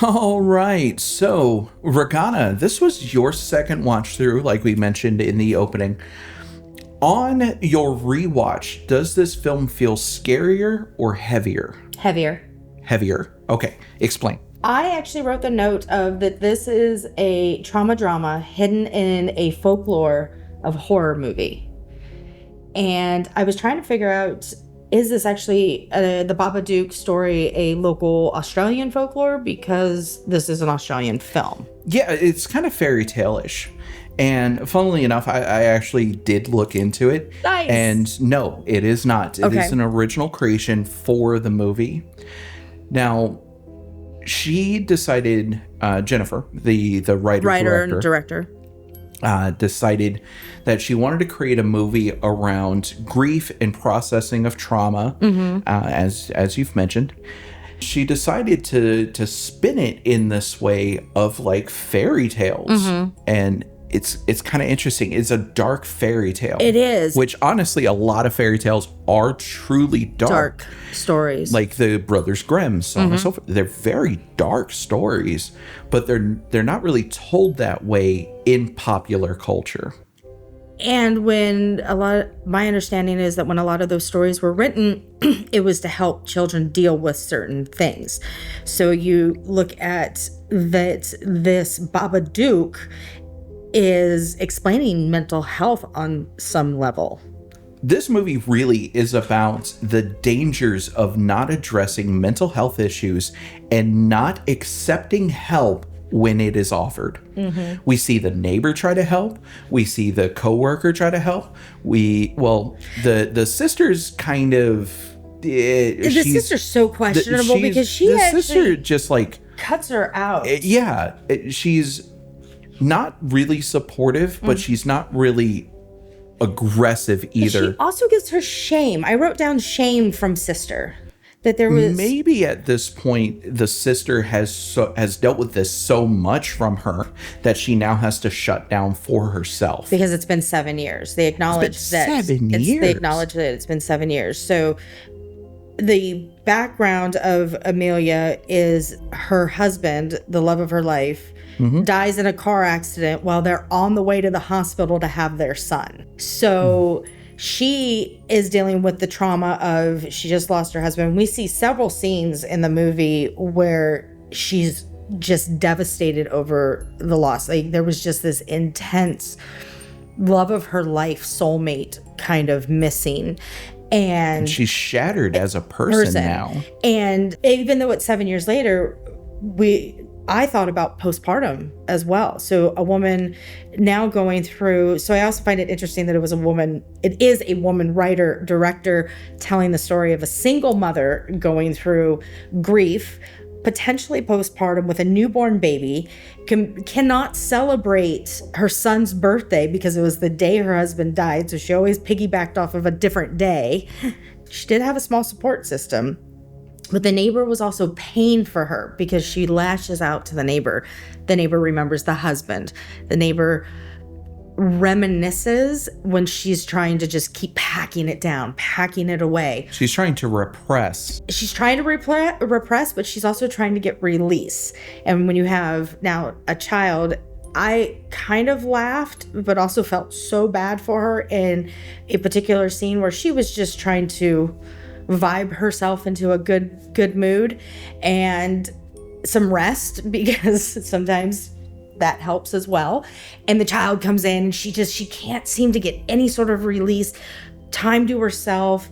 All right. So, Regana, this was your second watch through, like we mentioned in the opening. On your rewatch, does this film feel scarier or heavier? Heavier. Heavier. Okay. Explain. I actually wrote the note of that this is a trauma drama hidden in a folklore of horror movie. And I was trying to figure out, is this actually the Babadook story a local Australian folklore? Because this is an Australian film. Yeah, it's kind of fairy tale-ish. And funnily enough, I actually did look into it. Nice. And no, it is not. It is an original creation for the movie. Now, she decided, Jennifer, the writer and director, decided that she wanted to create a movie around grief and processing of trauma, as you've mentioned. She decided to spin it in this way of like fairy tales, and it's kind of interesting. It's a dark fairy tale. It is. Which honestly, a lot of fairy tales are truly dark stories. Like the Brothers Grimm, so on and so forth. They're very dark stories, but they're not really told that way in popular culture. And my understanding is that when a lot of those stories were written, it was to help children deal with certain things. So you look at that this Babadook is explaining mental health on some level. This movie really is about the dangers of not addressing mental health issues and not accepting help when it is offered. We see the neighbor try to help. We see the coworker try to help. The sister's kind of... the sister's so questionable because the sister just like... cuts her out. She's not really supportive, but she's not really aggressive either. She also gets her shame. I wrote down shame from sister. That there was maybe at this point the sister has dealt with this so much from her that she now has to shut down for herself. Because it's been 7 years. They acknowledge they acknowledge that it's been 7 years. So the background of Amelia is her husband, the love of her life, dies in a car accident while they're on the way to the hospital to have their son. So she is dealing with the trauma of she just lost her husband. We see several scenes in the movie where she's just devastated over the loss. Like there was just this intense love of her life, soulmate kind of missing. And she's shattered as a person now. And even though it's 7 years later, I thought about postpartum as well. So a woman now going through, so I also find it interesting that it is a woman writer, director telling the story of a single mother going through grief, potentially postpartum with a newborn baby, cannot celebrate her son's birthday because it was the day her husband died. So she always piggybacked off of a different day. She did have a small support system. But the neighbor was also paying for her because she lashes out to the neighbor. The neighbor remembers the husband. The neighbor reminisces when she's trying to just keep packing it down, packing it away. She's trying to repress. She's trying to repress, but she's also trying to get release. And when you have now a child, I kind of laughed, but also felt so bad for her in a particular scene where she was just trying to vibe herself into a good mood and some rest, because sometimes that helps as well. And the child comes in and she can't seem to get any sort of release, time to herself.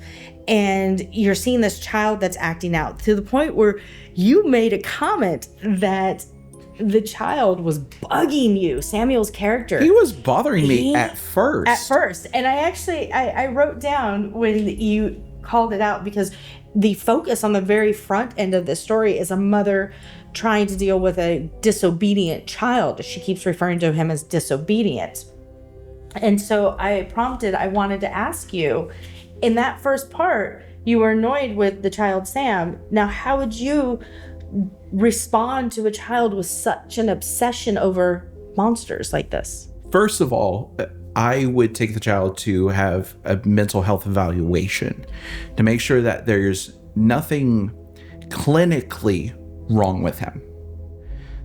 And you're seeing this child that's acting out to the point where you made a comment that the child was bugging you, Samuel's character. He was bothering me at first. And I wrote down when you called it out, because the focus on the very front end of this story is a mother trying to deal with a disobedient child. She keeps referring to him as disobedient. And so I wanted to ask you, in that first part, you were annoyed with the child Sam. Now, how would you respond to a child with such an obsession over monsters like this? First of all, I would take the child to have a mental health evaluation to make sure that there's nothing clinically wrong with him.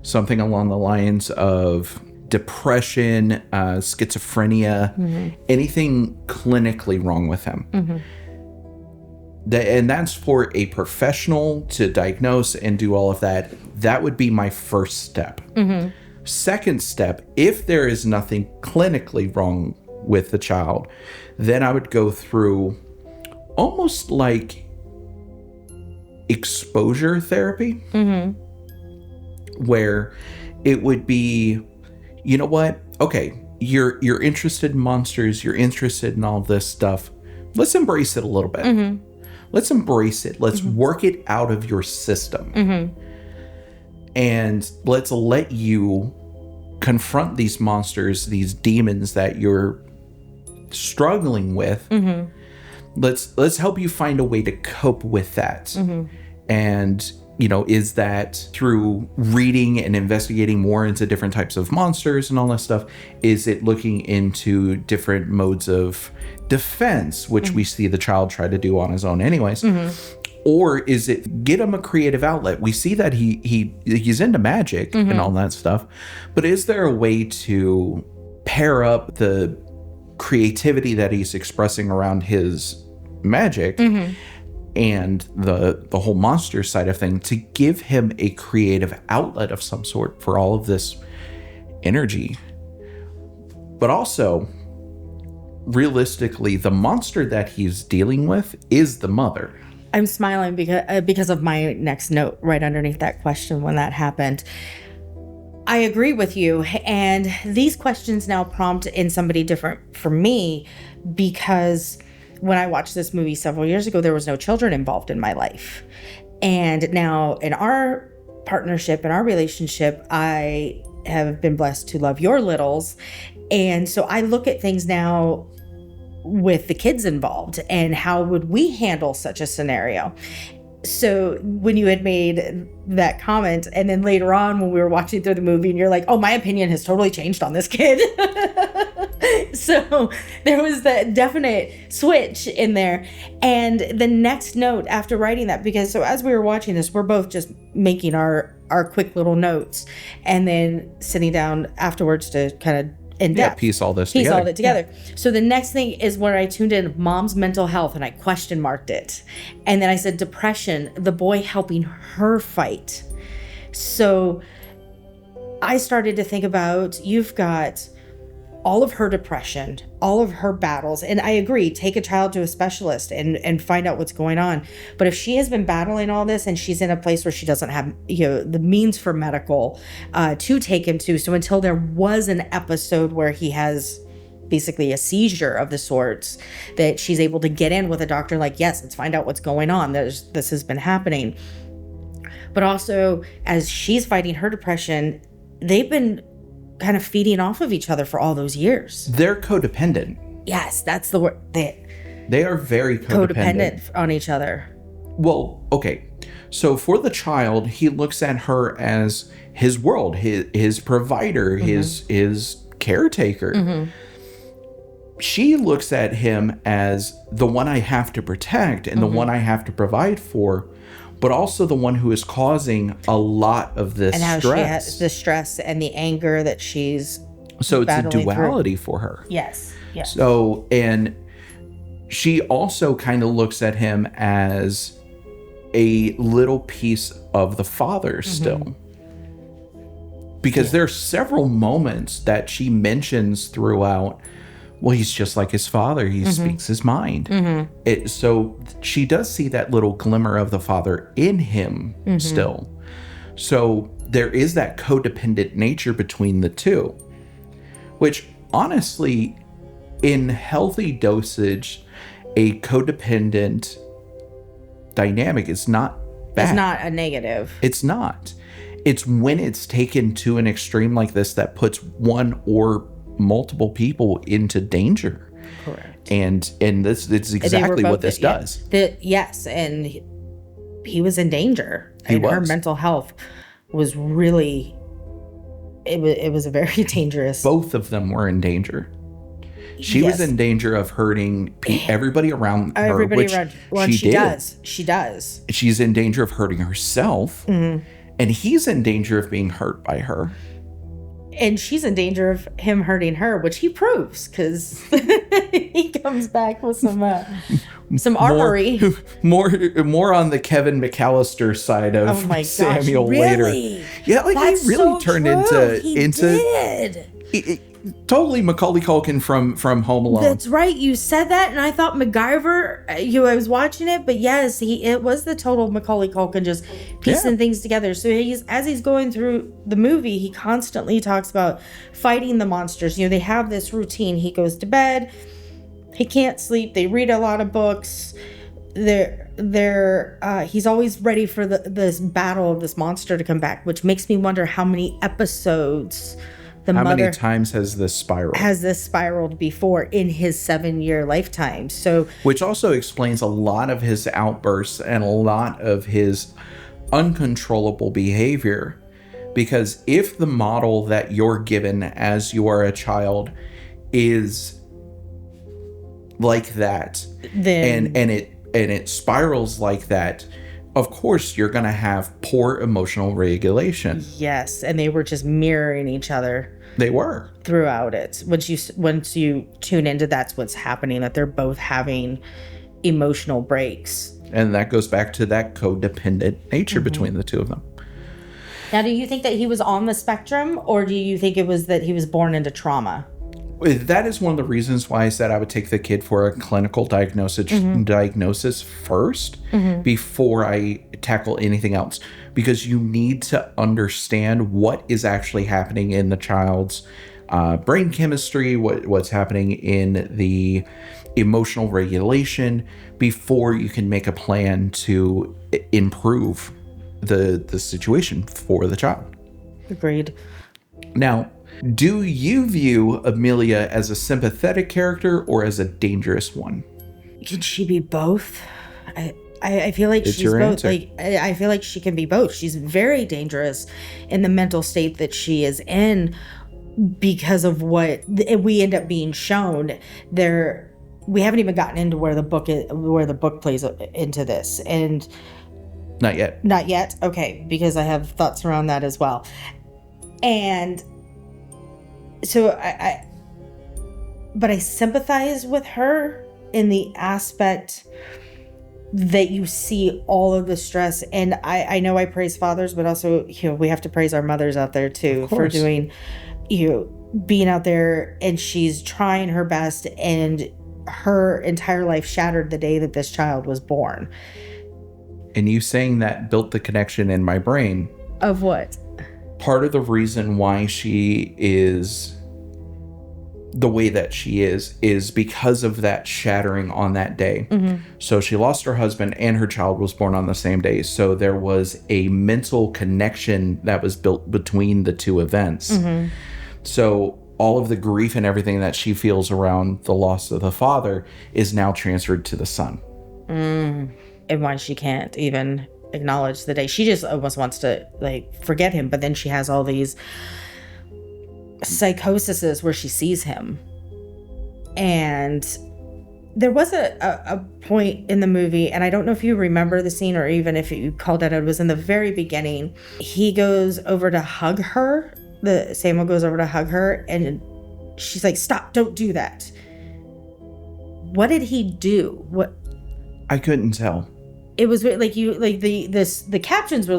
something along the lines of depression, schizophrenia, anything clinically wrong with him. And that's for a professional to diagnose and do all of that. That would be my first step. Second step, if there is nothing clinically wrong with the child, then I would go through almost like exposure therapy, where it would be, you know what? Okay, you're interested in monsters, you're interested in all this stuff. Let's embrace it a little bit. Let's embrace it. Let's work it out of your system. And let's let you confront these monsters, these demons that you're struggling with. Let's help you find a way to cope with that. And, you know, is that through reading and investigating more into different types of monsters and all that stuff? Is it looking into different modes of defense, which we see the child try to do on his own anyways? Or is it get him a creative outlet? We see that he's into magic and all that stuff, but is there a way to pair up the creativity that he's expressing around his magic and the whole monster side of thing to give him a creative outlet of some sort for all of this energy? But also, realistically, the monster that he's dealing with is the mother. I'm smiling because of my next note right underneath that question when that happened. I agree with you. And these questions now prompt in somebody different for me, because when I watched this movie several years ago, there was no children involved in my life. And now in our partnership, in our relationship, I have been blessed to love your littles. And so I look at things now with the kids involved and how would we handle such a scenario. So when you had made that comment, and then later on when we were watching through the movie and you're like, oh, my opinion has totally changed on this kid. So there was that definite switch in there. And the next note after writing that, because so as we were watching this, we're both just making our quick little notes and then sitting down afterwards to kind of in depth. Piece all it together. Yeah. So the next thing is where I tuned in mom's mental health and I question marked it. And then I said depression, the boy helping her fight. So I started to think about, you've got all of her depression, all of her battles. And I agree, take a child to a specialist and find out what's going on. But if she has been battling all this and she's in a place where she doesn't have, you know, the means for medical to take him to, so until there was an episode where he has basically a seizure of the sorts, that she's able to get in with a doctor like, yes, let's find out what's going on. This has been happening. But also, as she's fighting her depression, they've been kind of feeding off of each other for all those years. They're codependent. Yes, that's the word. They are very codependent on each other. Well, okay. So for the child, he looks at her as his world, his provider, his caretaker. She looks at him as the one I have to protect and the one I have to provide for, but also the one who is causing a lot of this and how stress. She has the stress and the anger that she's so it's a duality for her. Yes. So, and she also kind of looks at him as a little piece of the father still. Because there are several moments that she mentions throughout, well, he's just like his father. He speaks his mind. So she does see that little glimmer of the father in him still. So there is that codependent nature between the two, which honestly, in healthy dosage, a codependent dynamic is not bad. It's not a negative. It's not. It's when it's taken to an extreme like this that puts one or multiple people into danger. Correct. And this it's exactly what this does. Yes, and he was in danger. Her mental health was really it was a very dangerous. Both of them were in danger. She was in danger of hurting everybody around her, which she does. She's in danger of hurting herself. And he's in danger of being hurt by her. And she's in danger of him hurting her, which he proves because he comes back with some armory. More on the Kevin McAllister side of Samuel later. Yeah, like That's he really so turned true. into totally Macaulay Culkin from Home Alone. That's right. You said that, and I thought MacGyver. I was watching it, but yes, it was the total Macaulay Culkin just piecing things together. So as he's going through the movie, he constantly talks about fighting the monsters. They have this routine. He goes to bed. He can't sleep. They read a lot of books. He's always ready for this battle of this monster to come back, which makes me wonder how many episodes. How many times has this spiraled before in his 7-year lifetime? So, which also explains a lot of his outbursts and a lot of his uncontrollable behavior. Because if the model that you're given as you are a child is like that, then and it spirals like that, of course you're going to have poor emotional regulation. Yes, and they were just mirroring each other. They were throughout it. Once you tune into that's what's happening, that they're both having emotional breaks. And that goes back to that codependent nature between the two of them. Now, do you think that he was on the spectrum, or do you think it was that he was born into trauma? That is one of the reasons why I said I would take the kid for a clinical diagnosis first before I tackle anything else. Because you need to understand what is actually happening in the child's brain chemistry, what's happening in the emotional regulation before you can make a plan to improve the situation for the child. Agreed. Now, do you view Amelia as a sympathetic character or as a dangerous one? Can she be both? I feel like she's both. Answer. Like I feel like she can be both. She's very dangerous in the mental state that she is in because of what we end up being shown. We haven't even gotten into where the book plays into this, and not yet. Not yet. Okay, because I have thoughts around that as well, and. So but I sympathize with her in the aspect that you see all of the stress. And I know I praise fathers, but also, we have to praise our mothers out there too for doing, being out there, and she's trying her best, and her entire life shattered the day that this child was born. And you saying that built the connection in my brain. Of what? Part of the reason why she is the way that she is because of that shattering on that day. So she lost her husband and her child was born on the same day. So there was a mental connection that was built between the two events. So all of the grief and everything that she feels around the loss of the father is now transferred to the son. And why she can't even acknowledge the day. She just almost wants to forget him, but then she has all these psychoses where she sees him. And there was a point in the movie, and I don't know if you remember the scene or even if you called it was in the very beginning. He goes over to hug her. Samuel goes over to hug her, and she's like, "Stop, don't do that." What did he do? What? I couldn't tell. It was the captions were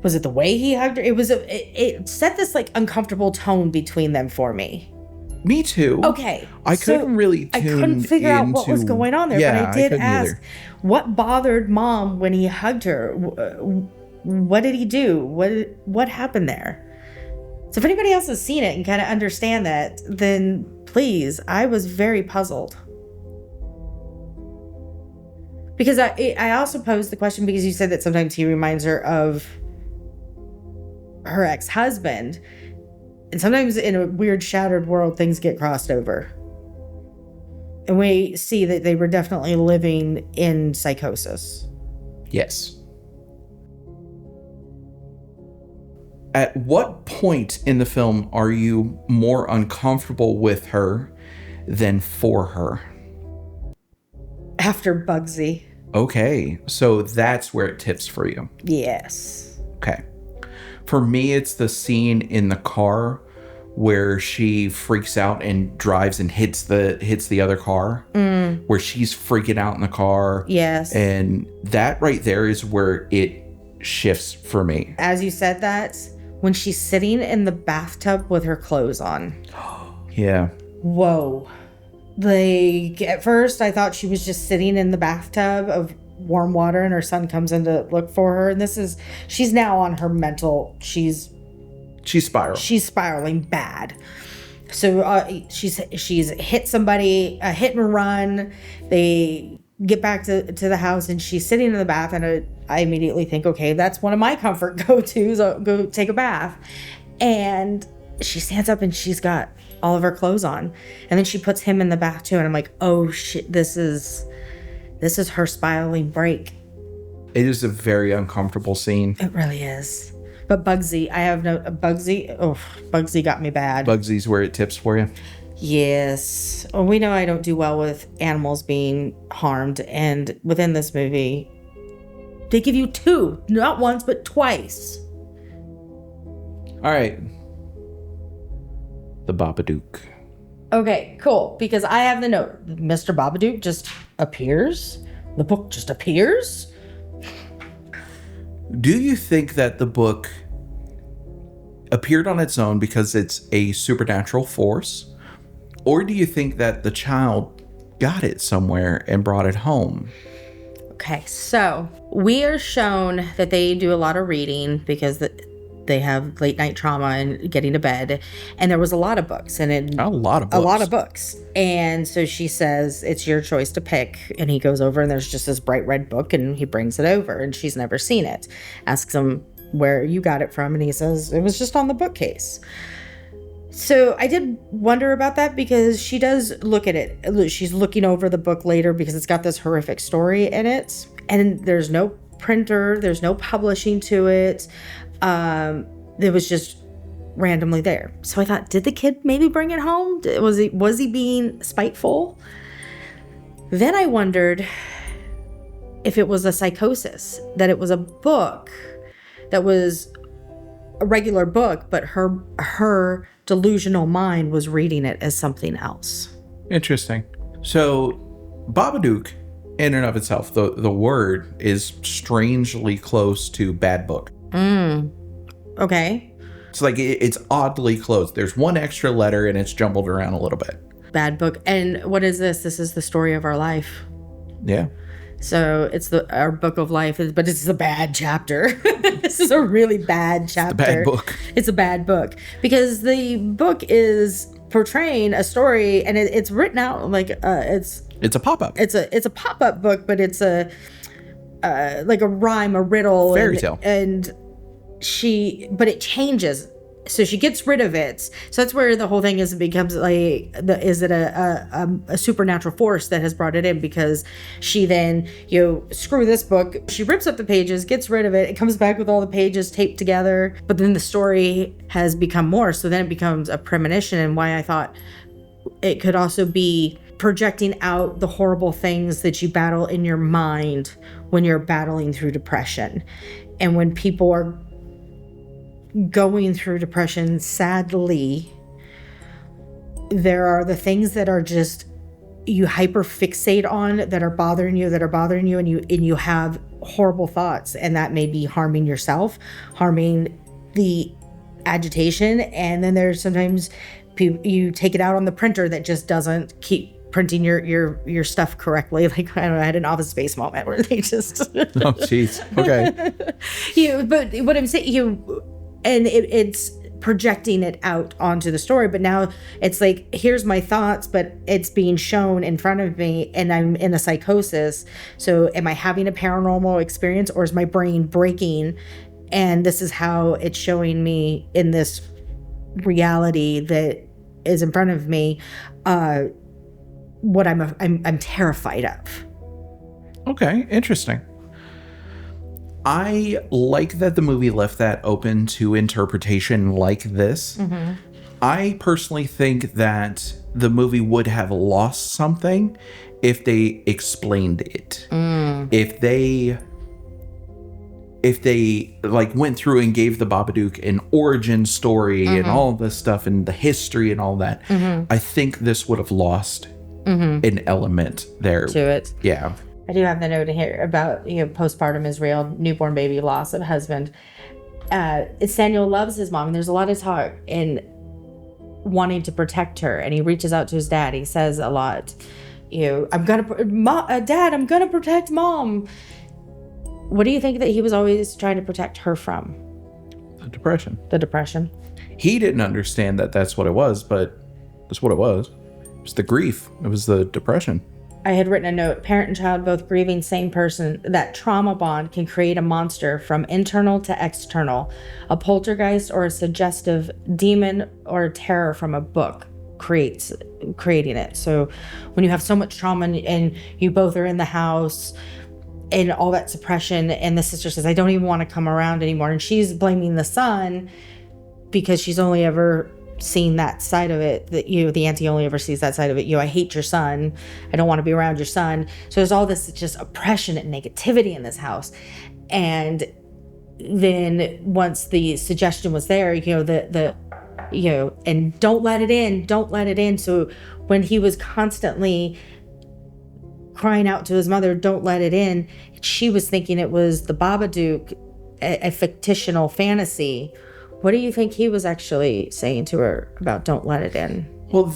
was it the way he hugged her? It set this uncomfortable tone between them for me. Me too. Okay. I couldn't figure out what was going on there, yeah, but I did ask either. What bothered Mom when he hugged her. What did he do? What happened there? So if anybody else has seen it and kind of understand that, then please, I was very puzzled. Because I also posed the question because you said that sometimes he reminds her of her ex-husband. And sometimes in a weird shattered world, things get crossed over. And we see that they were definitely living in psychosis. Yes. At what point in the film are you more uncomfortable with her than for her? After Bugsy. Okay, so that's where it tips for you. Yes. Okay. For me, it's the scene in the car where she freaks out and drives and hits the other car, where she's freaking out in the car. Yes. And that right there is where it shifts for me. As you said that, when she's sitting in the bathtub with her clothes on. Yeah. Whoa. Like, at first I thought she was just sitting in the bathtub of warm water and her son comes in to look for her. And she's now on her mental, she's spiraling bad. So she's hit somebody, a hit and run. They get back to the house and she's sitting in the bath, and I immediately think, okay, that's one of my comfort go-tos. I'll go take a bath. And she stands up and she's got all of her clothes on, and then she puts him in the bath too, and I'm like, oh shit, this is her spiraling break. It is a very uncomfortable scene. It really is. But Bugsy got me bad. Bugsy's where it tips for you. Yes. Well, we know I don't do well with animals being harmed, and within this movie they give you two, not once but twice. All right. The Babadook. Okay, cool. Because I have the note. Mr. Babadook just appears. The book just appears. Do you think that the book appeared on its own because it's a supernatural force? Or do you think that the child got it somewhere and brought it home? Okay, so we are shown that they do a lot of reading because they have late night trauma and getting to bed, and there was a lot of books, and a lot of books. And so she says, it's your choice to pick, and he goes over and there's just this bright red book, and he brings it over, and she's never seen it. Asks him where you got it from, and he says it was just on the bookcase. So I did wonder about that, because she does look at it. She's looking over the book later because it's got this horrific story in it, and there's no printer, there's no publishing to it. It was just randomly there. So I thought, did the kid maybe bring it home? Was he being spiteful? Then I wondered if it was a psychosis, that it was a book that was a regular book, but her delusional mind was reading it as something else. Interesting. So Babadook, in and of itself, the word is strangely close to bad book. Okay. It's like it's oddly close. There's one extra letter and it's jumbled around a little bit. Bad book. And what is this? This is the story of our life. Yeah. So it's our book of life, but it's a bad chapter. This is a really bad chapter. It's a bad book. It's a bad book because the book is portraying a story, and it's written out like it's a pop-up. It's a pop-up book, but it's a like a rhyme, a riddle, fairy tale, but it changes. So she gets rid of it. So that's where the whole thing is. It becomes like, is it a supernatural force that has brought it in? Because she then, screw this book. She rips up the pages, gets rid of it. It comes back with all the pages taped together. But then the story has become more. So then it becomes a premonition. And why I thought it could also be projecting out the horrible things that you battle in your mind when you're battling through depression. And when people are going through depression, sadly, there are the things that are just you hyper fixate on that are bothering you, and you have horrible thoughts, and that may be harming yourself, harming the agitation. And then there's sometimes you take it out on the printer that just doesn't keep printing your stuff correctly. Like, I don't know, I had an Office Space moment where they just oh jeez, okay. But what I'm saying, and it's projecting it out onto the story. But now it's like, here's my thoughts, but it's being shown in front of me, and I'm in a psychosis. So am I having a paranormal experience, or is my brain breaking? And this is how it's showing me in this reality that is in front of me, what I'm terrified of. Okay, interesting. I like that the movie left that open to interpretation like this. I personally think that the movie would have lost something if they explained it. If they like went through and gave the Babadook an origin story and all this stuff and the history and all that, I think this would have lost an element there to it. Yeah. I do have the note here about postpartum is real, newborn baby, loss of husband. Samuel loves his mom, and there's a lot of talk in wanting to protect her, and he reaches out to his dad. He says a lot, Dad, I'm gonna protect mom. What do you think that he was always trying to protect her from? The depression. He didn't understand that that's what it was, but that's what it was. It was the grief. It was the depression. I had written a note, parent and child both grieving same person, that trauma bond can create a monster from internal to external, a poltergeist or a suggestive demon or a terror from a book creating it. So when you have so much trauma and you both are in the house and all that suppression, and the sister says, I don't even want to come around anymore. And she's blaming the son because she's only ever seen that side of it, that the auntie only ever sees that side of it. I hate your son. I don't want to be around your son. So there's all this just oppression and negativity in this house. And then once the suggestion was there, and don't let it in. So when he was constantly crying out to his mother, don't let it in, she was thinking it was the Babadook, a fictional fantasy. What do you think he was actually saying to her about don't let it in? Well,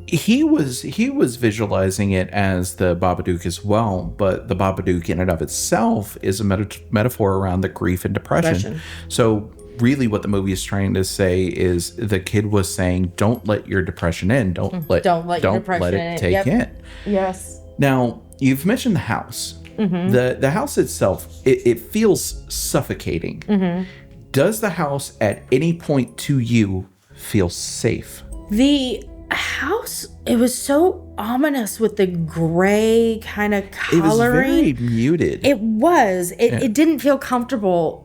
he was visualizing it as the Babadook as well, but the Babadook in and of itself is a metaphor around the grief and depression. So really what the movie is trying to say is the kid was saying, don't let your depression in. Don't let it take in. Yes. Now, you've mentioned the house. The house itself, it feels suffocating. Does the house at any point to you feel safe? The house, it was so ominous with the gray kind of coloring. It was very muted. It was. It didn't feel comfortable.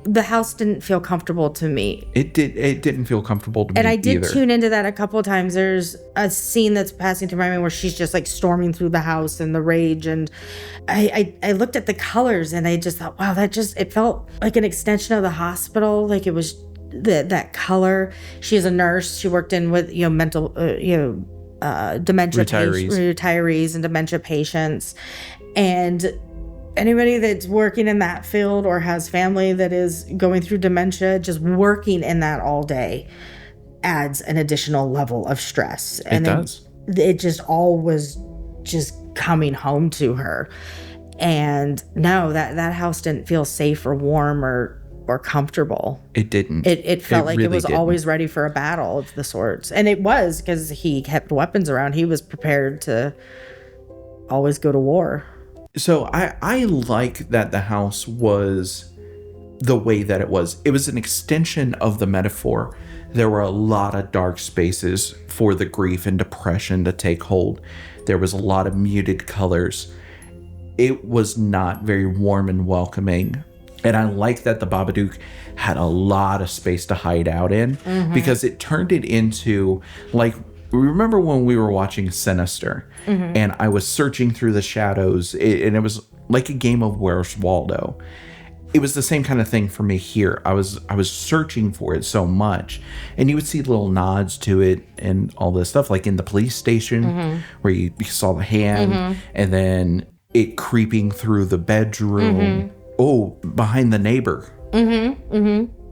The house didn't feel comfortable to me. It didn't feel comfortable to me either. And I did tune into that a couple of times. There's a scene that's passing through my mind where she's just like storming through the house and the rage. And I looked at the colors and I just thought, wow, it felt like an extension of the hospital. Like it was that color. She is a nurse. She worked in with, mental, dementia retirees and dementia patients. And anybody that's working in that field or has family that is going through dementia, just working in that all day adds an additional level of stress. And it does. It just all was just coming home to her. And no, that house didn't feel safe or warm or comfortable. It didn't. It felt like really it was always ready for a battle of the sorts. And it was, because he kept weapons around. He was prepared to always go to war. So I like that the house was the way that it was. It was an extension of the metaphor. There were a lot of dark spaces for the grief and depression to take hold. There was a lot of muted colors. It was not very warm and welcoming. And I like that the Babadook had a lot of space to hide out in, because it turned it into, like, remember when we were watching Sinister and I was searching through the shadows and it was like a game of Where's Waldo. It was the same kind of thing for me here. I was searching for it so much, and you would see little nods to it and all this stuff, like in the police station where you saw the hand and then it creeping through the bedroom. Oh, behind the neighbor.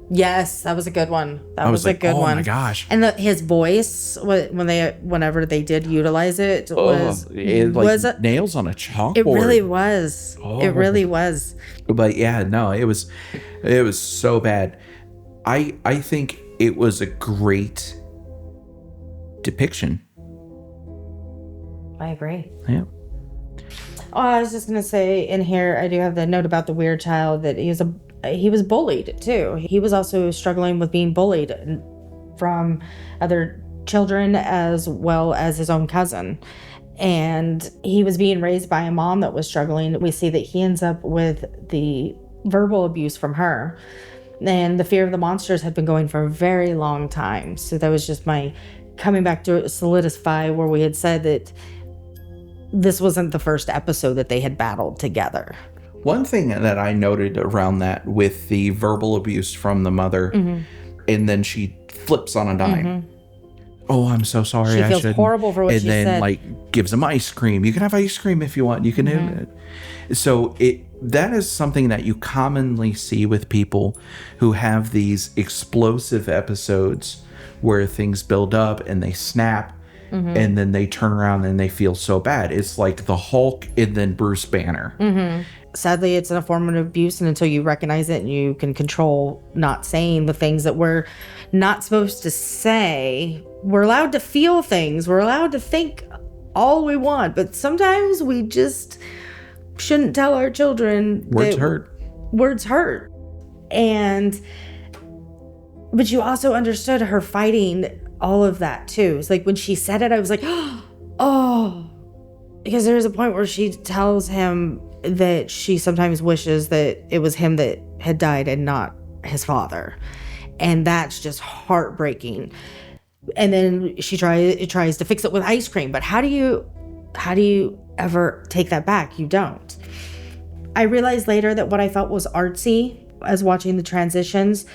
Yes, that was a good one. That was a good one. Oh my gosh! And his voice, whenever they did utilize it, was nails on a chalkboard. It really was. It really was. But yeah, no, it was so bad. I think it was a great depiction. I agree. Yeah. Oh, I was just gonna say in here, I do have the note about the weird child that he was bullied too. He was also struggling with being bullied from other children as well as his own cousin. And he was being raised by a mom that was struggling. We see that he ends up with the verbal abuse from her. And the fear of the monsters had been going for a very long time. So that was just my coming back to solidify where we had said that this wasn't the first episode that they had battled together. One thing that I noted around that with the verbal abuse from the mother, and then she flips on a dime. Oh, I'm so sorry. She feels horrible for what she said. And then like gives him ice cream. You can have ice cream if you want. You can have it. So that is something that you commonly see with people who have these explosive episodes where things build up and they snap. And then they turn around and they feel so bad. It's like the Hulk and then Bruce Banner. Sadly, it's a form of abuse, and until you recognize it and you can control not saying the things that we're not supposed to say, we're allowed to feel things. We're allowed to think all we want, but sometimes we just shouldn't tell our children Words hurt. Words hurt. But you also understood her fighting all of that too. It's like when she said it, I was like, oh, because there's a point where she tells him that she sometimes wishes that it was him that had died and not his father. And that's just heartbreaking. And then she tries to fix it with ice cream. But how do you ever take that back? You don't. I realized later that what I felt was artsy as watching the transitions,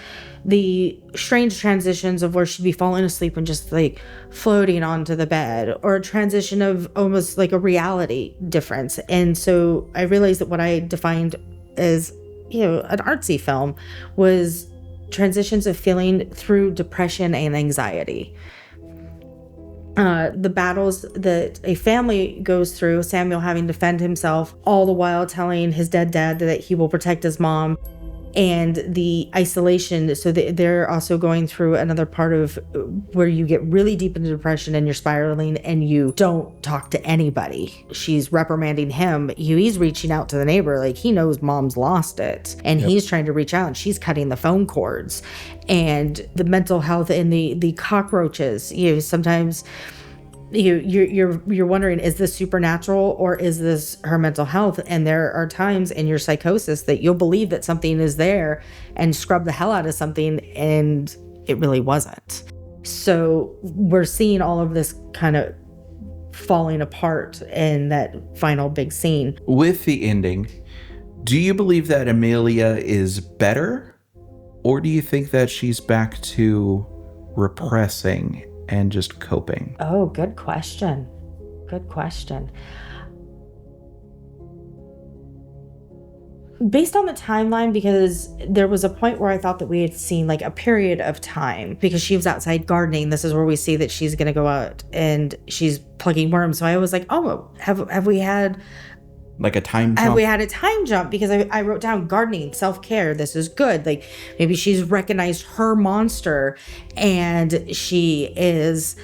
the strange transitions of where she'd be falling asleep and just like floating onto the bed, or a transition of almost like a reality difference. And so I realized that what I defined as, an artsy film was transitions of feeling through depression and anxiety. The battles that a family goes through, Samuel having to defend himself, all the while telling his dead dad that he will protect his mom, and the isolation. So they're also going through another part of where you get really deep into depression and you're spiraling and you don't talk to anybody. She's reprimanding him. He's reaching out to the neighbor. Like, he knows mom's lost it, and he's trying to reach out, and she's cutting the phone cords. And the mental health and the cockroaches, sometimes you're wondering, is this supernatural or is this her mental health? And there are times in your psychosis that you'll believe that something is there and scrub the hell out of something, and it really wasn't. So we're seeing all of this kind of falling apart in that final big scene. With the ending, do you believe that Amelia is better, or do you think that she's back to repressing and just coping? Oh, good question. Good question. Based on the timeline, because there was a point where I thought that we had seen like a period of time, because she was outside gardening. This is where we see that she's going to go out and she's plugging worms. So I was like, oh, have we had like a time jump? Have we had a time jump? Because I wrote down gardening, self-care. This is good. Like, maybe she's recognized her monster and she is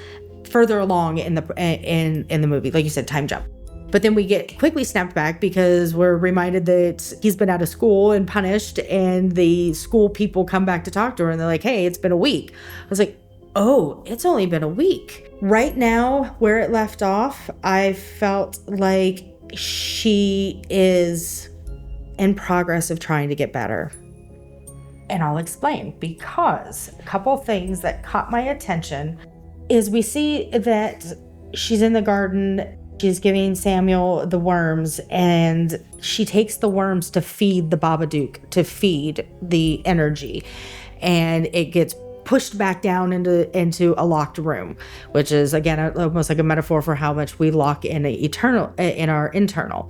further along in the movie. Like you said, time jump. But then we get quickly snapped back because we're reminded that he's been out of school and punished, and the school people come back to talk to her and they're like, hey, it's been a week. I was like, oh, it's only been a week. Right now, where it left off, I felt like she is in progress of trying to get better. And I'll explain, because a couple things that caught my attention is we see that she's in the garden, she's giving Samuel the worms, and she takes the worms to feed the Babadook, to feed the energy, and it gets pushed back down into a locked room, which is again almost like a metaphor for how much we lock in our internal.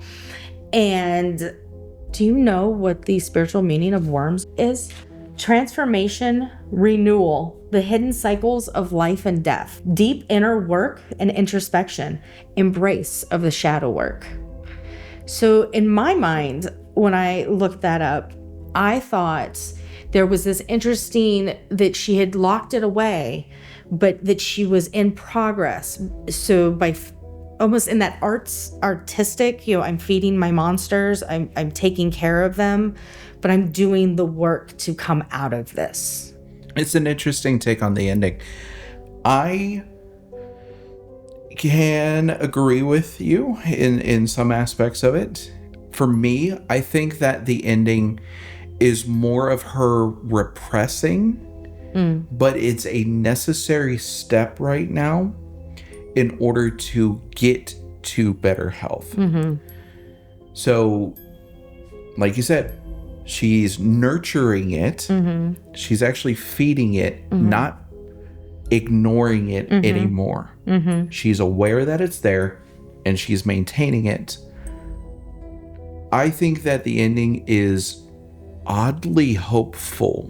And do you know what the spiritual meaning of worms is? Transformation, renewal, the hidden cycles of life and death, deep inner work and introspection, embrace of the shadow work. So in my mind, when I looked that up, I thought there was this interesting that she had locked it away, but that she was in progress. So by almost in that artistic, I'm feeding my monsters, I'm taking care of them, but I'm doing the work to come out of this. It's an interesting take on the ending. I can agree with you in some aspects of it. For me, I think that the ending is more of her repressing, but it's a necessary step right now in order to get to better health. So, like you said, she's nurturing it. She's actually feeding it, not ignoring it anymore. She's aware that it's there and she's maintaining it. I think that the ending is oddly hopeful,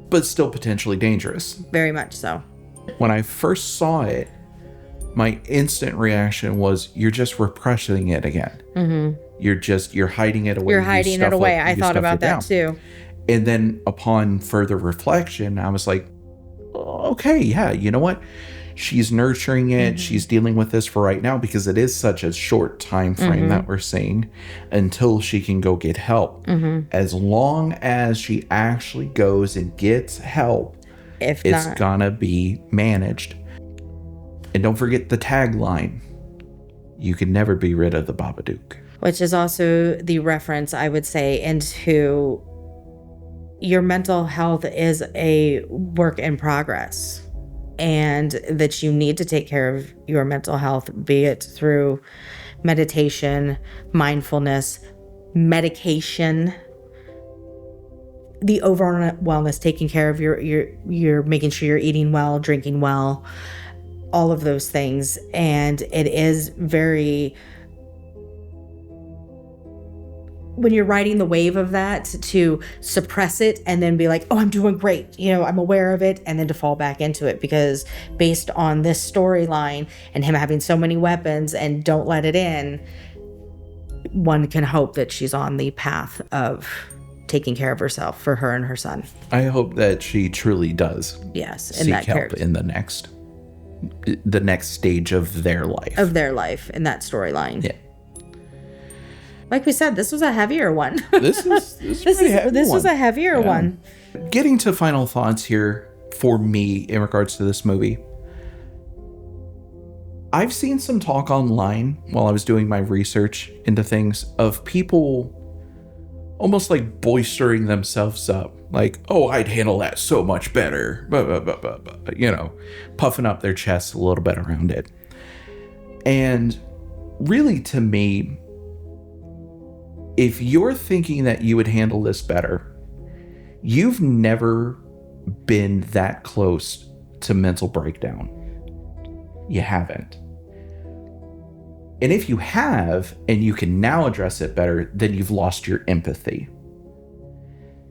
but still potentially dangerous. Very much so. When I first saw it, my instant reaction was, you're just repressing it again. You're hiding it away. You're hiding it away. I thought about that too. And then upon further reflection, I was like, okay, yeah, you know what? She's nurturing it. She's dealing with this for right now because it is such a short time frame that we're seeing until she can go get help. As long as she actually goes and gets help, it's gonna be managed. And don't forget the tagline, you can never be rid of the Babadook. Which is also the reference, I would say, into your mental health is a work in progress. And that you need to take care of your mental health, be it through meditation, mindfulness, medication, the overall wellness, taking care of your making sure you're eating well, drinking well, all of those things. And it is very, when you're riding the wave of that, to suppress it and then be like, oh, I'm doing great, I'm aware of it, and then to fall back into it, because based on this storyline and him having so many weapons and don't let it in, one can hope that she's on the path of taking care of herself for her and her son. I hope that she truly does. Yes, seek help character. In the next stage of their life. In that storyline. Yeah. Like we said, this was a heavier one. This was a heavier one. Getting to final thoughts here for me in regards to this movie. I've seen some talk online while I was doing my research into things of people almost like boistering themselves up. Like, oh, I'd handle that so much better. Blah, blah, blah, blah, blah. Puffing up their chests a little bit around it. And really, to me, if you're thinking that you would handle this better, you've never been that close to mental breakdown. You haven't. And if you have, and you can now address it better, then you've lost your empathy.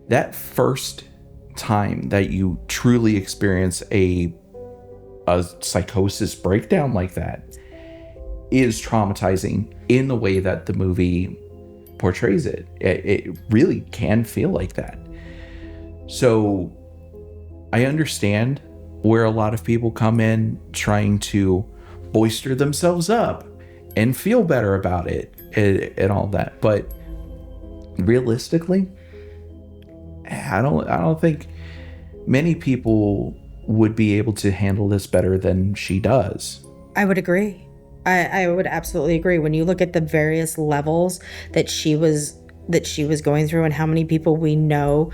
That first time that you truly experience a psychosis breakdown like that is traumatizing in the way that the movie portrays it. It really can feel like that. So I understand where a lot of people come in trying to boister themselves up and feel better about it and all that. But realistically, I don't think many people would be able to handle this better than she does. I would agree. I would absolutely agree. When you look at the various levels that she was going through, and how many people we know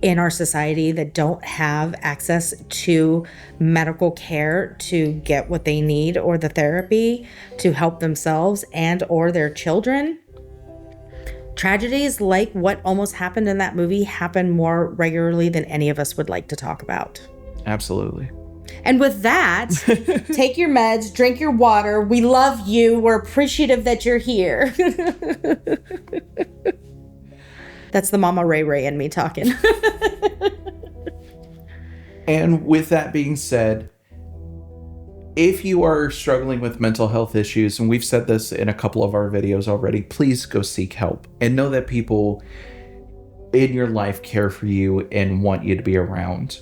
in our society that don't have access to medical care to get what they need, or the therapy to help themselves and or their children. Tragedies like what almost happened in that movie happen more regularly than any of us would like to talk about. Absolutely. And with that, take your meds, drink your water. We love you. We're appreciative that you're here. That's the Mama Ray Ray and me talking. And with that being said, if you are struggling with mental health issues, and we've said this in a couple of our videos already, please go seek help and know that people in your life care for you and want you to be around.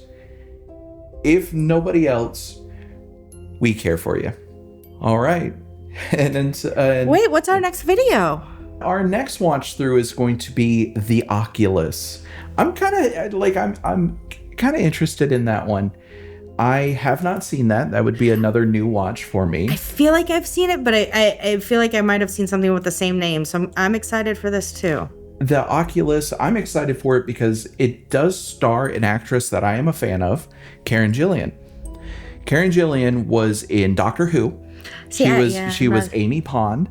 If nobody else, we care for you. All right. Wait, what's our next video? Our next watch through is going to be The Oculus. I'm kind of interested in that one. I have not seen that. That would be another new watch for me. I feel like I've seen it, but I feel like I might have seen something with the same name. So I'm excited for this too. The Oculus, I'm excited for it because it does star an actress that I am a fan of, Karen Gillian. Karen Gillian was in Doctor Who. She was Amy Pond.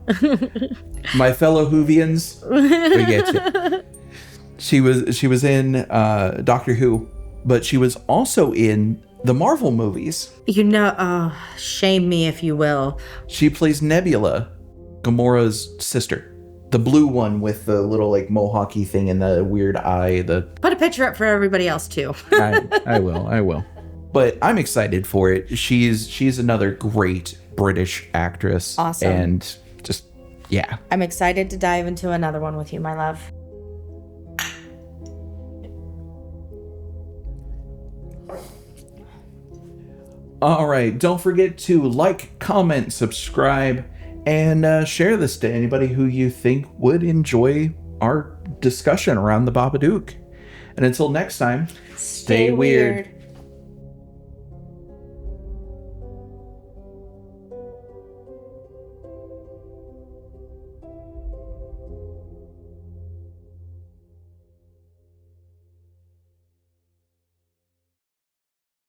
My fellow Whovians, we get you. She was in Doctor Who, but she was also in the Marvel movies. Shame me if you will. She plays Nebula, Gamora's sister. The blue one with the little like mohawky thing and the weird eye. Put a picture up for everybody else too. I will. But I'm excited for it. She's another great British actress. Awesome. And just, yeah. I'm excited to dive into another one with you, my love. All right. Don't forget to like, comment, subscribe, and share this to anybody who you think would enjoy our discussion around the Babadook. And until next time, stay weird.